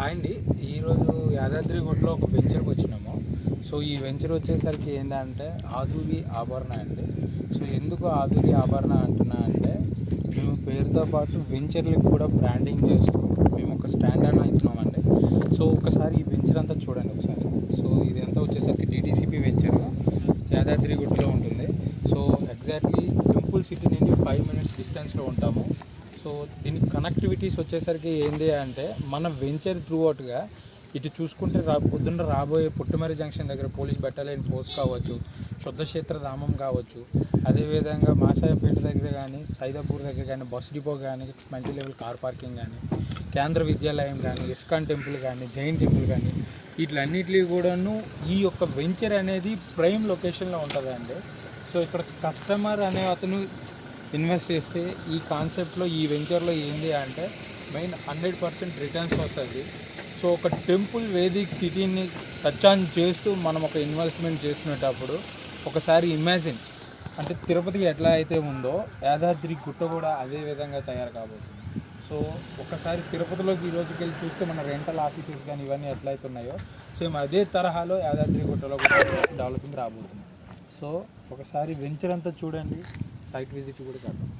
Hi అండి. ఈరోజు యాదాద్రిగుట్టలో ఒక వెంచర్కి వచ్చినాము. సో ఈ వెంచర్ వచ్చేసరికి ఏంటంటే ఆధురి ఆభరణ అండి. సో ఎందుకు ఆధురి ఆభరణ అంటున్నా అంటే మేము పేరుతో పాటు వెంచర్లకు కూడా బ్రాండింగ్ చేస్తూ మేము ఒక స్టాండర్డ్ ఇచ్చినామండి. సో ఒకసారి ఈ వెంచర్ అంతా చూడండి ఒకసారి. సో ఇదంతా వచ్చేసరికి డిటీసీపీ వెంచర్ యాదాద్రిగుట్టలో ఉంటుంది. సో ఎగ్జాక్ట్లీ టెంపుల్ సిటీ నుండి 5 minutes డిస్టెన్స్లో ఉంటాము. సో దీనికి కనెక్టివిటీస్ వచ్చేసరికి ఏంటి అంటే మన వెంచర్ త్రూ అవుట్గా ఇటు చూసుకుంటే పొద్దున్న రాబోయే పుట్టుమరి జంక్షన్ దగ్గర పోలీస్ బెటాలియన్ ఫోర్స్ కావచ్చు, శుద్ధక్షేత్ర ధామం కావచ్చు, అదేవిధంగా మాసాయపేట దగ్గర కానీ, సైదాపూర్ దగ్గర కానీ, బస్ డిపో కానీ, మల్టీ లెవెల్ కార్ పార్కింగ్ కానీ, కేంద్ర విద్యాలయం కానీ, ఇస్కాన్ టెంపుల్ కానీ, జైన్ టెంపుల్ కానీ, వీటిలన్నిటికీ కూడాను ఈ యొక్క వెంచర్ అనేది ప్రైమ్ లొకేషన్లో ఉంటుందండి. సో ఇక్కడ కస్టమర్ అనే అతను ఇన్వెస్ట్ చేస్తే ఈ కాన్సెప్ట్లో ఈ వెంచర్లో ఏంటి అంటే మెయిన్ 100% రిటర్న్స్ వస్తుంది. సో ఒక టెంపుల్ వేదిక్ సిటీని టచ్ ఆన్ చేస్తూ మనం ఒక ఇన్వెస్ట్మెంట్ చేసినప్పుడు ఒకసారి ఇమాజిన్ అంటే తిరుపతికి ఎట్లా అయితే ఉందో యాదాద్రి గుట్ట కూడా అదే విధంగా తయారు కాబోతుంది. సో ఒకసారి తిరుపతిలోకి ఈ రోజుకి వెళ్ళి చూస్తే మన రెంటల్ ఆఫీసెస్ కానీ ఇవన్నీ ఎట్లయితే ఉన్నాయో సేమ్ అదే తరహాలో యాదాద్రి గుట్టలో కూడా డెవలపింగ్ రాబోతుంది. సో ఒకసారి వెంచర్ అంతా చూడండి, సైట్ విజిట్ కూడా చేద్దాం.